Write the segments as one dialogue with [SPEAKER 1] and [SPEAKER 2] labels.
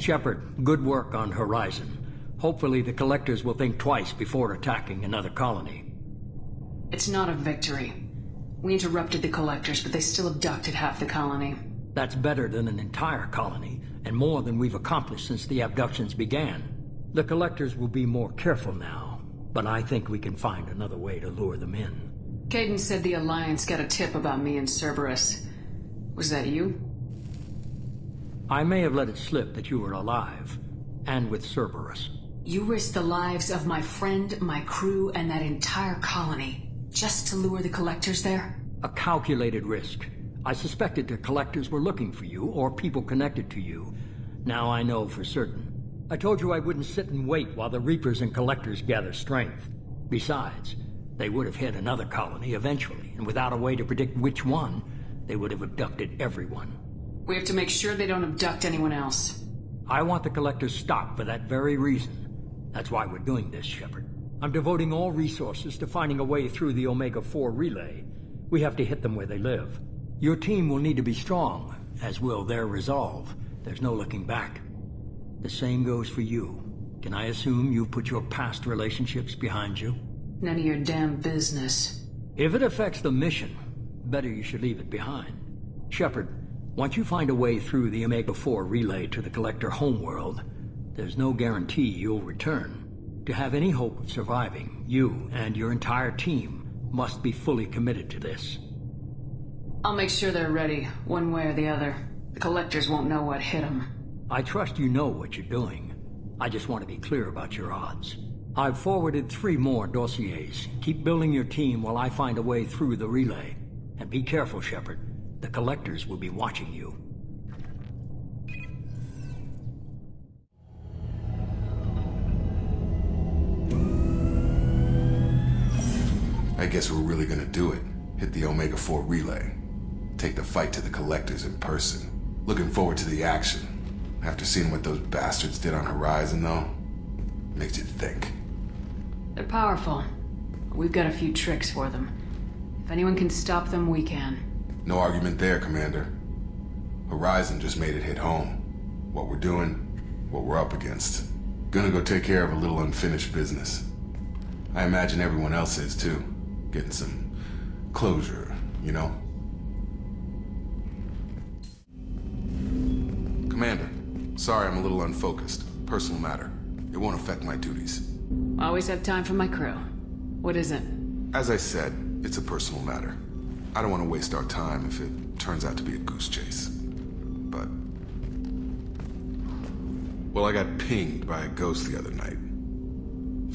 [SPEAKER 1] Shepard, good work on Horizon. Hopefully the collectors will think twice before attacking another colony.
[SPEAKER 2] It's not a victory. We interrupted the collectors, but they still abducted half the colony.
[SPEAKER 1] That's better than an entire colony, and more than we've accomplished since the abductions began. The collectors will be more careful now, but I think we can find another way to lure them in.
[SPEAKER 2] Caden said the Alliance got a tip about me and Cerberus. Was that you?
[SPEAKER 1] I may have let it slip that you were alive, and with Cerberus.
[SPEAKER 2] You risked the lives of my friend, my crew, and that entire colony, just to lure the collectors there?
[SPEAKER 1] A calculated risk. I suspected the collectors were looking for you, or people connected to you. Now I know for certain. I told you I wouldn't sit and wait while the Reapers and collectors gather strength. Besides, they would have hit another colony eventually, and without a way to predict which one, they would have abducted everyone.
[SPEAKER 2] We have to make sure they don't abduct anyone else.
[SPEAKER 1] I want the collectors stopped for that very reason. That's why we're doing this, Shepard. I'm devoting all resources to finding a way through the Omega-4 relay. We have to hit them where they live. Your team will need to be strong, as will their resolve. There's no looking back. The same goes for you. Can I assume you've put your past relationships behind you?
[SPEAKER 2] None of your damn business.
[SPEAKER 1] If it affects the mission, better you should leave it behind. Shepard, once you find a way through the Omega-4 relay to the Collector homeworld, there's no guarantee you'll return. To have any hope of surviving, you and your entire team must be fully committed to this.
[SPEAKER 2] I'll make sure they're ready, one way or the other. The collectors won't know what hit them.
[SPEAKER 1] I trust you know what you're doing. I just want to be clear about your odds. I've forwarded 3 more dossiers. Keep building your team while I find a way through the relay. And be careful, Shepard. The collectors will be watching you.
[SPEAKER 3] I guess we're really gonna do it. Hit the Omega-4 relay. Take the fight to the collectors in person. Looking forward to the action. After seeing what those bastards did on Horizon, though, makes you think.
[SPEAKER 2] They're powerful. We've got a few tricks for them. If anyone can stop them, we can.
[SPEAKER 3] No argument there, Commander. Horizon just made it hit home. What we're doing, what we're up against. Gonna go take care of a little unfinished business. I imagine everyone else is too. Getting some closure, you know? Commander, sorry I'm a little unfocused. Personal matter. It won't affect my duties.
[SPEAKER 2] Always have time for my crew. What is it?
[SPEAKER 3] As I said, it's a personal matter. I don't want to waste our time if it turns out to be a goose chase. But... well, I got pinged by a ghost the other night.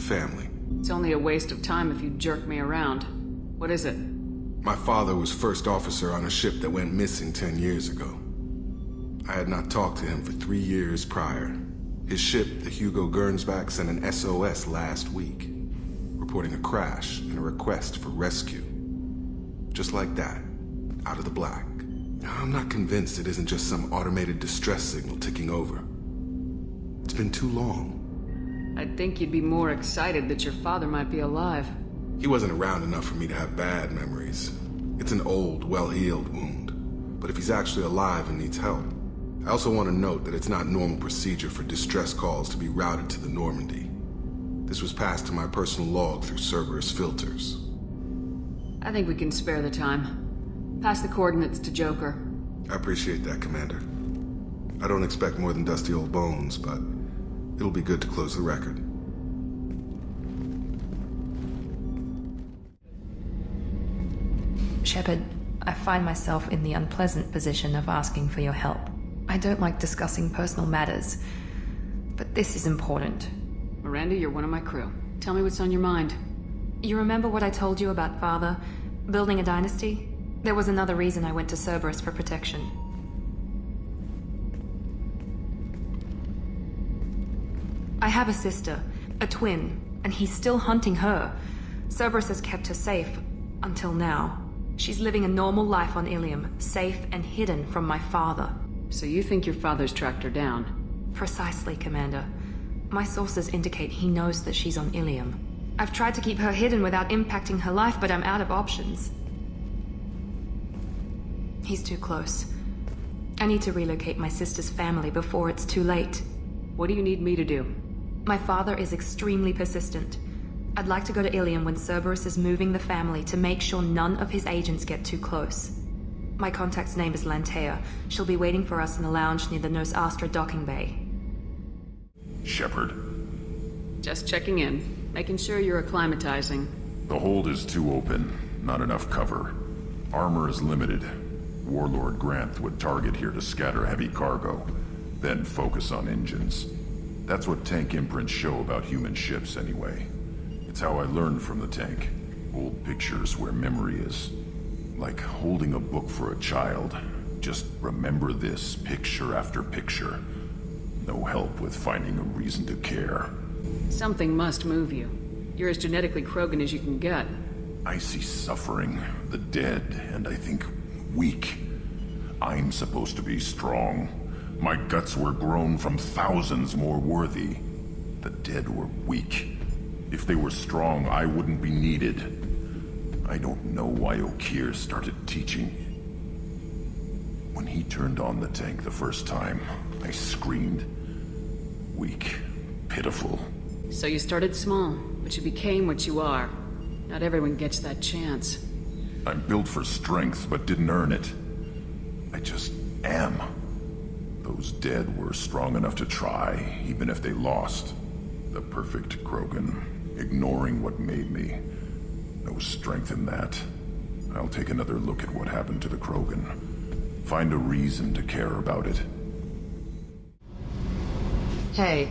[SPEAKER 3] Family.
[SPEAKER 2] It's only a waste of time if you jerk me around. What is it?
[SPEAKER 3] My father was first officer on a ship that went missing 10 years ago. I had not talked to him for 3 years prior. His ship, the Hugo Gernsback, sent an SOS last week, reporting a crash and a request for rescue. Just like that, out of the black. I'm not convinced it isn't just some automated distress signal ticking over. It's been too long.
[SPEAKER 2] I'd think you'd be more excited that your father might be alive.
[SPEAKER 3] He wasn't around enough for me to have bad memories. It's an old, well-healed wound. But if he's actually alive and needs help, I also want to note that it's not normal procedure for distress calls to be routed to the Normandy. This was passed to my personal log through Cerberus filters.
[SPEAKER 2] I think we can spare the time. Pass the coordinates to Joker.
[SPEAKER 3] I appreciate that, Commander. I don't expect more than dusty old bones, but it'll be good to close the record.
[SPEAKER 4] Shepard, I find myself in the unpleasant position of asking for your help. I don't like discussing personal matters, but this is important.
[SPEAKER 2] Miranda, you're one of my crew. Tell me what's on your mind.
[SPEAKER 4] You remember what I told you about Father? Building a dynasty? There was another reason I went to Cerberus for protection. I have a sister, a twin, and he's still hunting her. Cerberus has kept her safe, until now. She's living a normal life on Ilium, safe and hidden from my father.
[SPEAKER 2] So you think your father's tracked her down?
[SPEAKER 4] Precisely, Commander. My sources indicate he knows that she's on Ilium. I've tried to keep her hidden without impacting her life, but I'm out of options. He's too close. I need to relocate my sister's family before it's too late.
[SPEAKER 2] What do you need me to do?
[SPEAKER 4] My father is extremely persistent. I'd like to go to Ilium when Cerberus is moving the family to make sure none of his agents get too close. My contact's name is Lantea. She'll be waiting for us in the lounge near the Nos Astra docking bay.
[SPEAKER 5] Shepard,
[SPEAKER 2] Just checking in, making sure you're acclimatizing.
[SPEAKER 5] the hold is too open, not enough cover. Armor is limited. Warlord Granth would target here to scatter heavy cargo, then focus on engines. That's what tank imprints show about human ships anyway. It's how I learned from the tank. Old pictures where memory is. Like holding a book for a child. Just remember this, picture after picture. No help with finding a reason to care.
[SPEAKER 2] Something must move you. You're as genetically Krogan as you can get.
[SPEAKER 5] I see suffering, the dead, and I think weak. I'm supposed to be strong. My guts were grown from thousands more worthy. The dead were weak. If they were strong, I wouldn't be needed. I don't know why Okeer started teaching. When he turned on the tank the first time, I screamed. Weak, pitiful.
[SPEAKER 2] So you started small, but you became what you are. Not everyone gets that chance.
[SPEAKER 5] I'm built for strength, but didn't earn it. I just am. Those dead were strong enough to try, even if they lost. The perfect Krogan, ignoring what made me. No strength in that. I'll take another look at what happened to the Krogan. Find a reason to care about it.
[SPEAKER 6] Hey,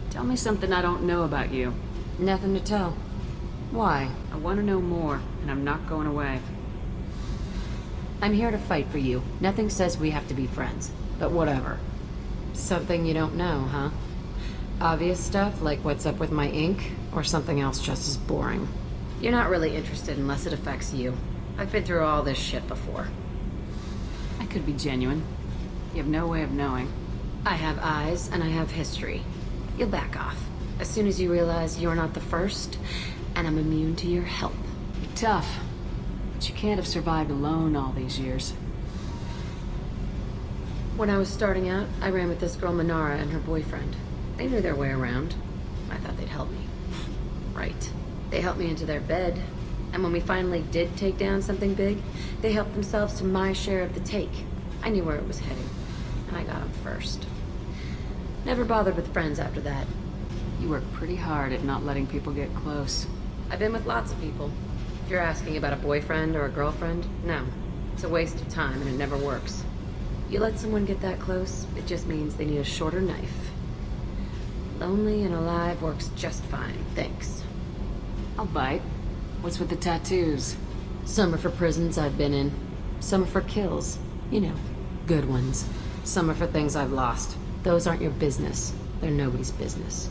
[SPEAKER 2] Tell me something I don't know about you.
[SPEAKER 6] nothing to tell. Why?
[SPEAKER 2] I want to know more, and I'm not going away.
[SPEAKER 6] I'm here to fight for you. Nothing says we have to be friends, but whatever. Something you don't know, huh? Obvious stuff like what's up with my ink, or something else just as boring. You're not really interested unless it affects you. I've been through all this shit before.
[SPEAKER 2] I could be genuine. You have no way of knowing.
[SPEAKER 6] I have eyes and I have history. You'll back off as soon as you realize you're not the first, and I'm immune to your help.
[SPEAKER 2] Tough. But you can't have survived alone all these years.
[SPEAKER 6] When I was starting out, I ran with this girl Minara and her boyfriend. They knew their way around. I thought they'd help me. Right. They helped me into their bed, and when we finally did take down something big, they helped themselves to my share of the take. I knew where it was heading, and I got them first. Never bothered with friends after that.
[SPEAKER 2] You work pretty hard at not letting people get close.
[SPEAKER 6] I've been with lots of people. If you're asking about a boyfriend or a girlfriend, no. It's a waste of time and it never works. You let someone get that close, it just means they need a shorter knife. Lonely and alive works just fine, thanks.
[SPEAKER 2] I'll bite. What's with the tattoos?
[SPEAKER 6] Some are for prisons I've been in. Some are for kills. You know, good ones. Some are for things I've lost. Those aren't your business. They're nobody's business.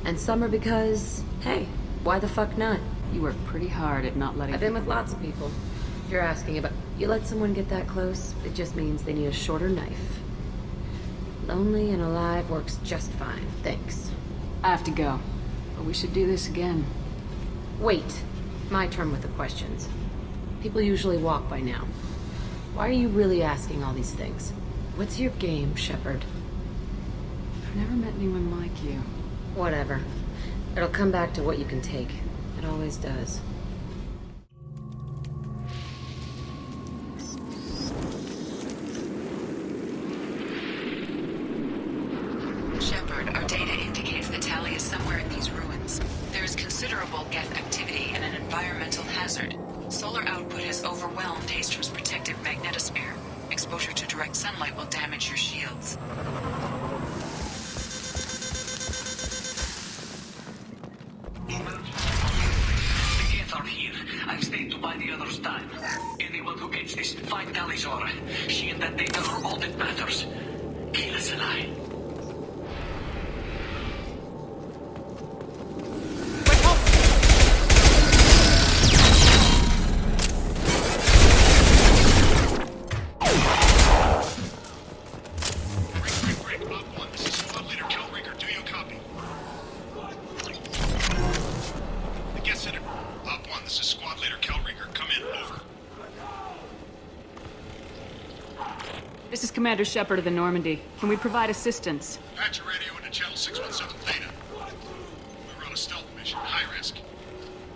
[SPEAKER 6] And some are because, hey, why the fuck not?
[SPEAKER 2] You work pretty hard at not letting
[SPEAKER 6] I've been with lots of people. If you're asking about... You let someone get that close, it just means they need a shorter knife. Lonely and alive works just fine, thanks.
[SPEAKER 2] I have to go. But we should do this again.
[SPEAKER 6] Wait. My turn with the questions. People usually walk by now. Why are you really asking all these things? What's your game, Shepard?
[SPEAKER 2] I've never met anyone like you.
[SPEAKER 6] Whatever. It'll come back to what you can take. It always does.
[SPEAKER 7] Shepard, our data indicates the tally is somewhere in these ruins. There is considerable Geth activity and an environmental hazard. Solar output has overwhelmed Hastrom's protective magnetosphere. Exposure to direct sunlight will damage your shields.
[SPEAKER 8] The Geth are here. I've stayed to buy the others time. Anyone who gets this, find Talizora. She and that data are all that matters. Kill us alive.
[SPEAKER 9] This is Commander Shepard of the Normandy. Can we provide assistance?
[SPEAKER 5] Patch your radio into channel 617 Theta. We run a stealth mission, high risk.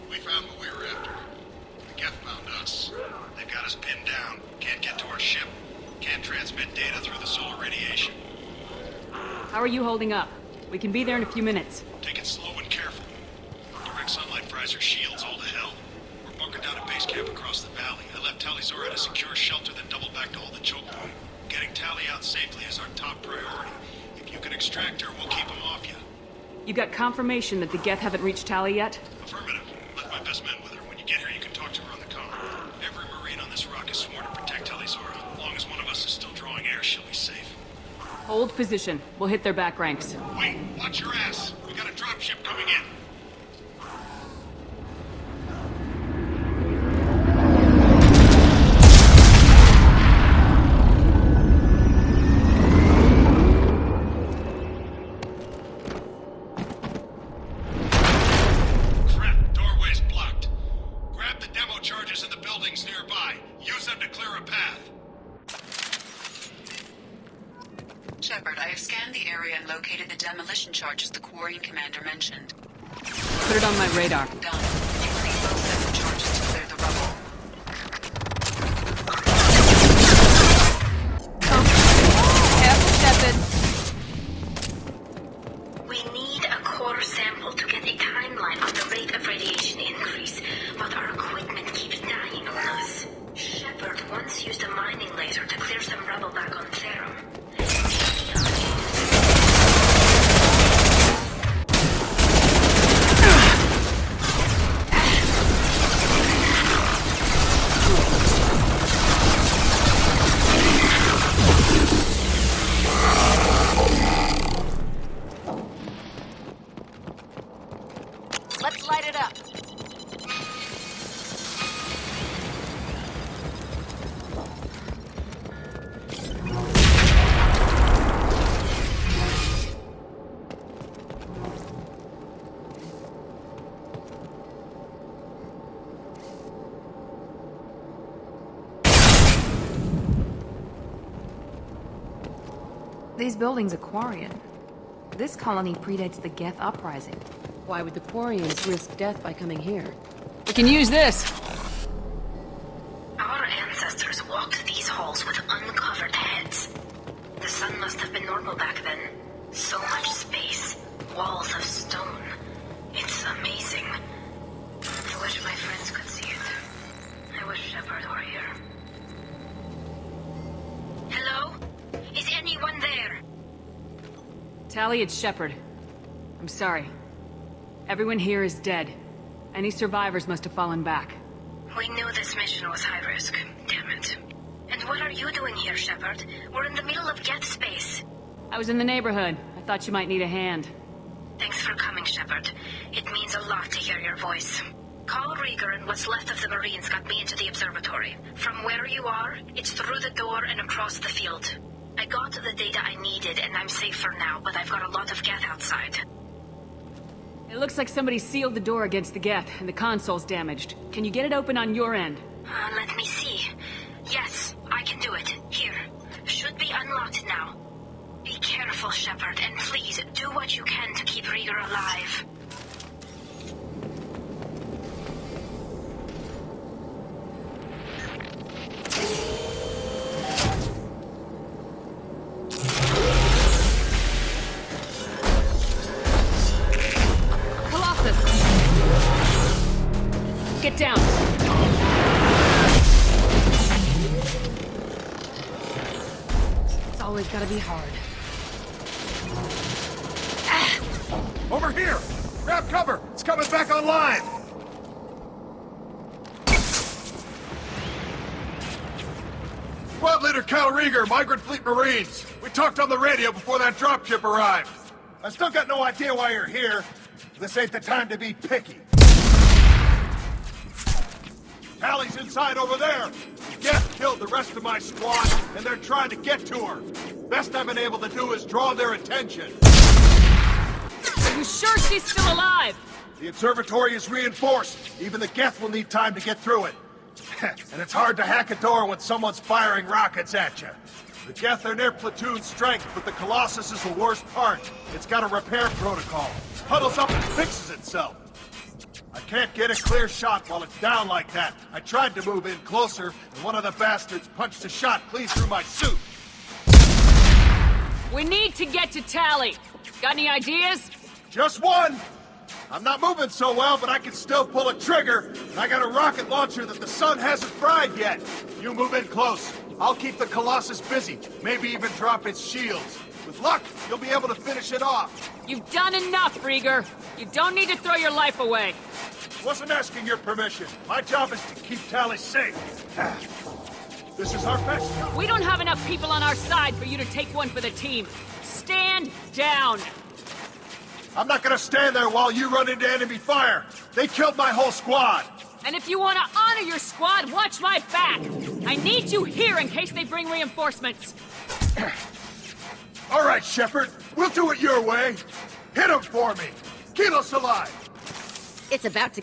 [SPEAKER 5] We found what we were after. The Geth found us. They've got us pinned down. Can't get to our ship. Can't transmit data through the solar radiation.
[SPEAKER 9] How are you holding up? We can be there in a few minutes.
[SPEAKER 5] Take it slow and careful. Direct sunlight fries our shields all to hell. We're bunkered down at base camp across the valley. I left Talizora at a secure shelter, then doubled back to hold the choke point. Getting Tally out safely is our top priority. If you can extract her, we'll keep him off you.
[SPEAKER 9] You got confirmation that the Geth haven't reached Tally yet?
[SPEAKER 5] Affirmative. Left my best men with her. When you get here, you can talk to her on the comm. Every Marine on this rock is sworn to protect Talizora. As long as one of us is still drawing air, she'll be safe.
[SPEAKER 9] Hold position. We'll hit their back ranks.
[SPEAKER 5] Wait, watch your ass. We got a dropship coming in. Crap, doorway's blocked. Grab the demo charges in the buildings nearby. Use them to clear a path.
[SPEAKER 7] Shepard, I have scanned the area and located the demolition charges the Quarian commander mentioned.
[SPEAKER 9] Put it on my radar.
[SPEAKER 7] Done. Increase both sets of charges to clear the rubble.
[SPEAKER 9] Careful, Shepard.
[SPEAKER 10] We need a core sample to get a timeline on the rate of radiation increase, but our equipment keeps dying on us. Shepard once used a mining laser to clear some rubble back on Therum.
[SPEAKER 9] Let's light it up.
[SPEAKER 4] These buildings are Quarian. This colony predates the Geth uprising.
[SPEAKER 6] Why would the Quarians risk death by coming here?
[SPEAKER 9] We can use this.
[SPEAKER 10] Our ancestors walked these halls with uncovered heads. The sun must have been normal back then. So much space, walls of stone. It's amazing. I wish my friends could see it. I wish Shepard were here. Hello? Is anyone there?
[SPEAKER 9] Tally, it's Shepard. I'm sorry. Everyone here is dead. Any survivors must have fallen back.
[SPEAKER 10] We knew this mission was high risk. Damn it. And what are you doing here, Shepard? We're in the middle of Geth space.
[SPEAKER 9] I was in the neighborhood. I thought you might need a hand.
[SPEAKER 10] Thanks for coming, Shepard. It means a lot to hear your voice. Call Rieger and what's left of the Marines got me into the observatory. From where you are, it's through the door and across the field. I got the data I needed and I'm safe for now, but I've got a lot of Geth outside.
[SPEAKER 9] It looks like somebody sealed the door against the Geth, and the console's damaged. Can you get it open on your end?
[SPEAKER 10] Let me see. Yes, I can do it. Here. Should be unlocked now. Be careful, Shepard, and please do what you can to keep Rieger alive.
[SPEAKER 9] Get down!
[SPEAKER 6] It's always gotta be hard.
[SPEAKER 5] Over here! Grab cover! It's coming back online! Squad Leader Cal Rieger, Migrant Fleet Marines. We talked on the radio before that dropship arrived. I still got no idea why you're here. This ain't the time to be picky. Tally's inside over there. Geth killed the rest of my squad, and they're trying to get to her. Best I've been able to do is draw their attention.
[SPEAKER 9] Are you sure she's still alive?
[SPEAKER 5] The observatory is reinforced. Even the Geth will need time to get through it. And it's hard to hack a door when someone's firing rockets at you.
[SPEAKER 11] The Geth are near platoon strength, but the Colossus is the worst part. It's got a repair protocol. Huddles up and fixes itself. I can't get a clear shot while it's down like that. I tried to move in closer, and one of the bastards punched a shot clean through my suit.
[SPEAKER 9] We need to get to Tally. Got any ideas?
[SPEAKER 11] Just one! I'm not moving so well, but I can still pull a trigger, and I got a rocket launcher that the sun hasn't fried yet. You move in close. I'll keep the Colossus busy, maybe even drop its shields. With luck, you'll be able to finish it off.
[SPEAKER 9] You've done enough, Rieger. You don't need to throw your life away.
[SPEAKER 11] Wasn't asking your permission. My job is to keep Tally safe. This is our best shot.
[SPEAKER 9] We don't have enough people on our side for you to take one for the team. Stand down.
[SPEAKER 11] I'm not gonna stand there while you run into enemy fire. They killed my whole squad.
[SPEAKER 9] And if you want to honor your squad, watch my back. I need you here in case they bring reinforcements.
[SPEAKER 11] All right, Shepard. We'll do it your way. Hit him for me. Keep us alive.
[SPEAKER 6] It's about to...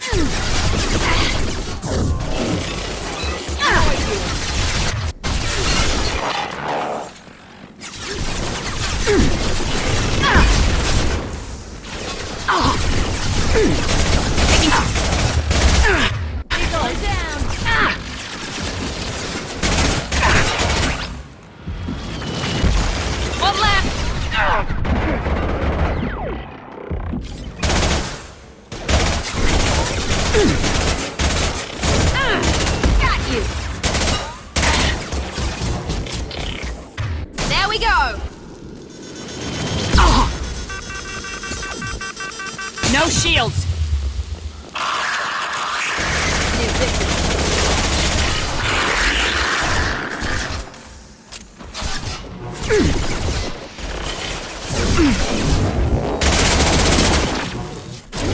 [SPEAKER 9] One left!
[SPEAKER 6] Got you! There we go!
[SPEAKER 9] No shields!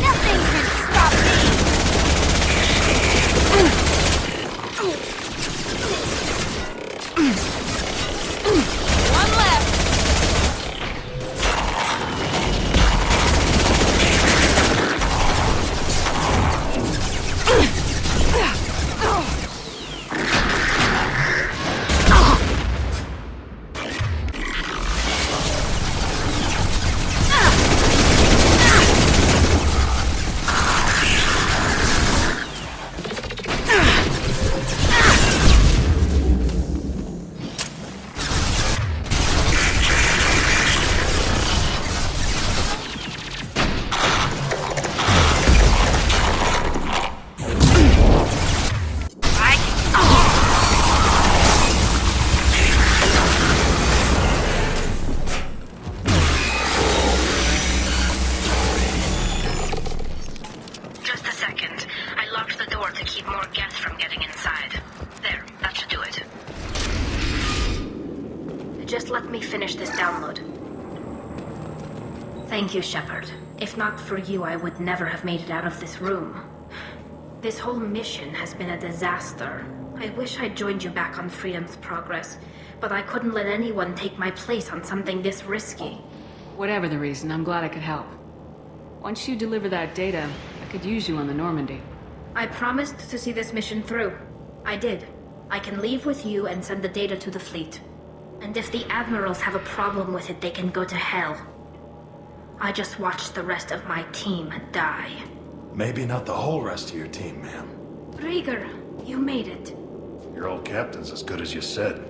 [SPEAKER 6] Nothing can stop me! One left!
[SPEAKER 10] Just a second. I locked the door to keep more Geth from getting inside. There, that should do it. Just let me finish this download. Thank you, Shepard. If not for you, I would never have made it out of this room. This whole mission has been a disaster. I wish I'd joined you back on Freedom's Progress, but I couldn't let anyone take my place on something this risky.
[SPEAKER 9] Whatever the reason, I'm glad I could help. Once you deliver that data, I could use you on the Normandy.
[SPEAKER 10] I promised to see this mission through. I did. I can leave with you and send the data to the fleet. And if the admirals have a problem with it, they can go to hell. I just watched the rest of my team die.
[SPEAKER 12] Maybe not the whole rest of your team, ma'am.
[SPEAKER 10] Rieger, you made it.
[SPEAKER 12] Your old captain's as good as you said.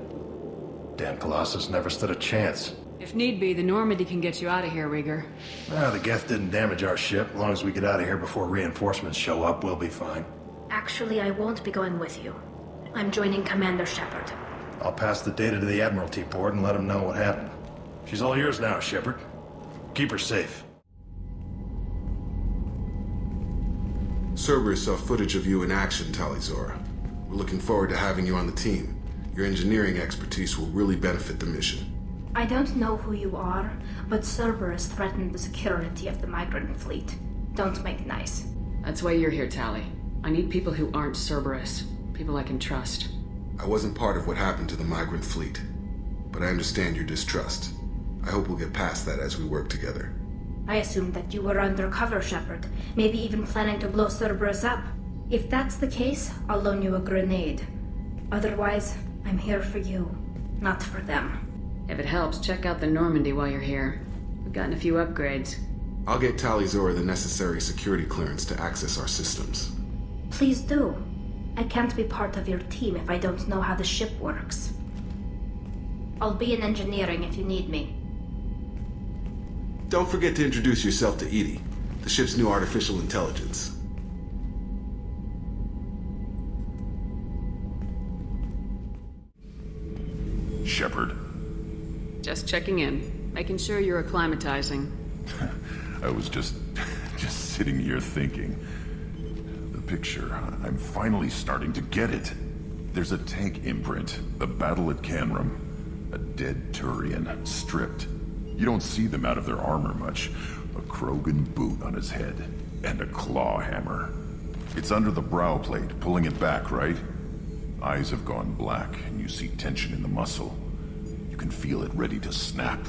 [SPEAKER 12] Damn Colossus never stood a chance.
[SPEAKER 9] If need be, the Normandy can get you out of here, Rieger.
[SPEAKER 12] The Geth didn't damage our ship. As long as we get out of here before reinforcements show up, we'll be fine.
[SPEAKER 10] Actually, I won't be going with you. I'm joining Commander Shepard.
[SPEAKER 12] I'll pass the data to the Admiralty board and let them know what happened. She's all yours now, Shepard. Keep her safe.
[SPEAKER 3] Cerberus saw footage of you in action, Talizora. We're looking forward to having you on the team. Your engineering expertise will really benefit the mission.
[SPEAKER 10] I don't know who you are, but Cerberus threatened the security of the migrant fleet. Don't make nice.
[SPEAKER 9] That's why you're here, Tally. I need people who aren't Cerberus. People I can trust.
[SPEAKER 3] I wasn't part of what happened to the migrant fleet, but I understand your distrust. I hope we'll get past that as we work together.
[SPEAKER 10] I assumed that you were undercover, Shepard. Maybe even planning to blow Cerberus up. If that's the case, I'll loan you a grenade. Otherwise, I'm here for you, not for them.
[SPEAKER 9] If it helps, check out the Normandy while you're here. We've gotten a few upgrades.
[SPEAKER 3] I'll get Tali'Zorah the necessary security clearance to access our systems.
[SPEAKER 13] Please do. I can't be part of your team if I don't know how the ship works. I'll be in engineering if you need me.
[SPEAKER 3] Don't forget to introduce yourself to Edie, the ship's new artificial intelligence.
[SPEAKER 5] Shepard.
[SPEAKER 9] Just checking in, making sure you're acclimatizing.
[SPEAKER 5] I was just sitting here thinking. The picture, I'm finally starting to get it. There's a tank imprint, the battle at Canram. A dead Turian, stripped. You don't see them out of their armor much. A Krogan boot on his head, and a claw hammer. It's under the brow plate, pulling it back, right? Eyes have gone black, and you see tension in the muscle. You can feel it ready to snap.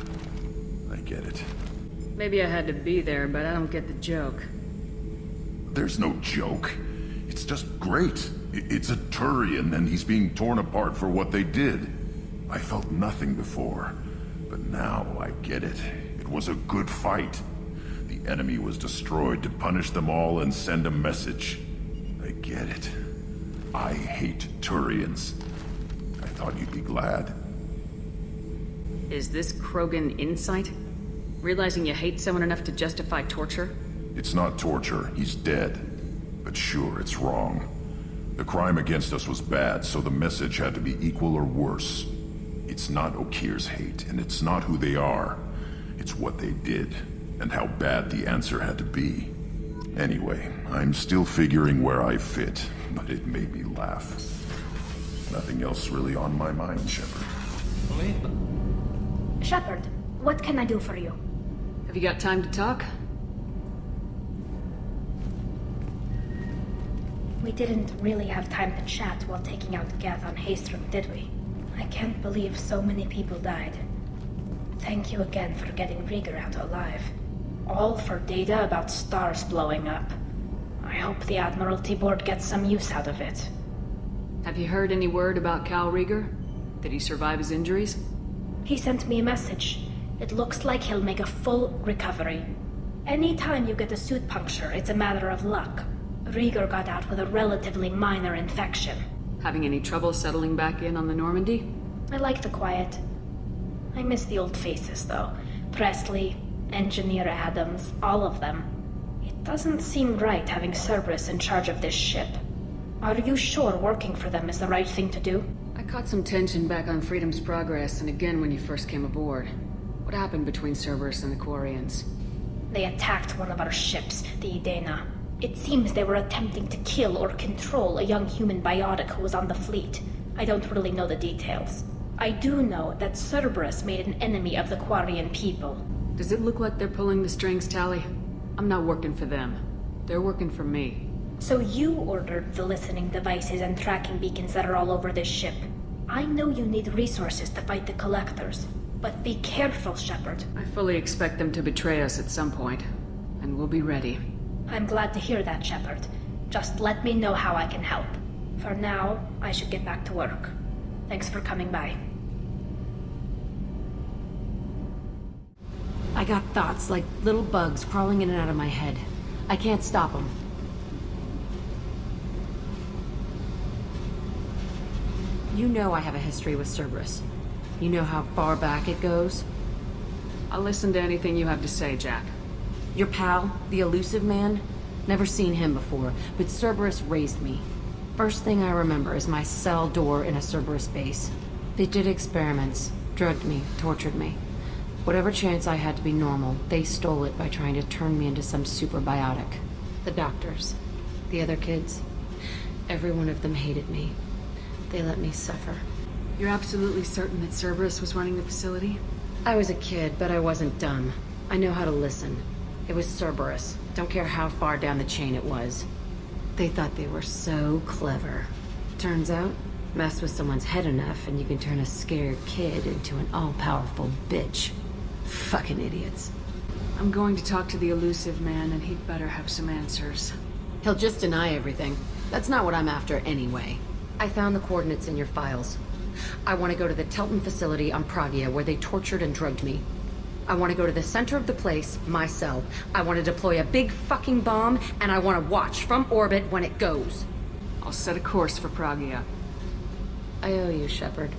[SPEAKER 5] I get it.
[SPEAKER 9] Maybe I had to be there, but I don't get the joke.
[SPEAKER 5] There's no joke. It's just great. It's a Turian, and he's being torn apart for what they did. I felt nothing before, but now I get it. It was a good fight. The enemy was destroyed to punish them all and send a message. I get it. I hate Turians. I thought you'd be glad.
[SPEAKER 9] Is this Krogan insight? Realizing you hate someone enough to justify torture?
[SPEAKER 5] It's not torture. He's dead. But sure, it's wrong. The crime against us was bad, so the message had to be equal or worse. It's not Okir's hate, and it's not who they are. It's what they did, and how bad the answer had to be. Anyway, I'm still figuring where I fit, but it made me laugh. Nothing else really on my mind, Shepard.
[SPEAKER 13] Shepard, what can I do for you?
[SPEAKER 9] Have you got time to talk?
[SPEAKER 13] We didn't really have time to chat while taking out Geth on Haestrom, did we? I can't believe so many people died. Thank you again for getting Rieger out alive. All for data about stars blowing up. I hope the Admiralty Board gets some use out of it.
[SPEAKER 9] Have you heard any word about Cal Rieger? Did he survive his injuries?
[SPEAKER 13] He sent me a message. It looks like he'll make a full recovery. Anytime you get a suit puncture, it's a matter of luck. Rieger got out with a relatively minor infection.
[SPEAKER 9] Having any trouble settling back in on the Normandy?
[SPEAKER 13] I like the quiet. I miss the old faces, though. Presley, Engineer Adams, all of them. It doesn't seem right having Cerberus in charge of this ship. Are you sure working for them is the right thing to do?
[SPEAKER 9] I caught some tension back on Freedom's Progress and again when you first came aboard. What happened between Cerberus and the Quarians?
[SPEAKER 13] They attacked one of our ships, the Idena. It seems they were attempting to kill or control a young human biotic who was on the fleet. I don't really know the details. I do know that Cerberus made an enemy of the Quarian people.
[SPEAKER 9] Does it look like they're pulling the strings, Tali? I'm not working for them. They're working for me.
[SPEAKER 13] So you ordered the listening devices and tracking beacons that are all over this ship. I know you need resources to fight the Collectors, but be careful, Shepard.
[SPEAKER 9] I fully expect them to betray us at some point, and we'll be ready.
[SPEAKER 13] I'm glad to hear that, Shepard. Just let me know how I can help. For now, I should get back to work. Thanks for coming by.
[SPEAKER 6] I got thoughts like little bugs crawling in and out of my head. I can't stop them. You know I have a history with Cerberus. You know how far back it goes?
[SPEAKER 9] I'll listen to anything you have to say, Jack.
[SPEAKER 6] Your pal, the elusive man? Never seen him before, but Cerberus raised me. First thing I remember is my cell door in a Cerberus base. They did experiments, drugged me, tortured me. Whatever chance I had to be normal, they stole it by trying to turn me into some super biotic. The doctors, the other kids, every one of them hated me. They let me suffer.
[SPEAKER 9] You're absolutely certain that Cerberus was running the facility?
[SPEAKER 6] I was a kid, but I wasn't dumb. I know how to listen. It was Cerberus. Don't care how far down the chain it was. They thought they were so clever. Turns out, mess with someone's head enough and you can turn a scared kid into an all-powerful bitch. Fucking idiots.
[SPEAKER 9] I'm going to talk to the elusive man, and he'd better have some answers.
[SPEAKER 6] He'll just deny everything. That's not what I'm after anyway. I found the coordinates in your files. I want to go to the Telton facility on Pragia where they tortured and drugged me. I want to go to the center of the place, myself. I want to deploy a big fucking bomb, and I want to watch from orbit when it goes.
[SPEAKER 9] I'll set a course for Pragia.
[SPEAKER 6] I owe you, Shepard.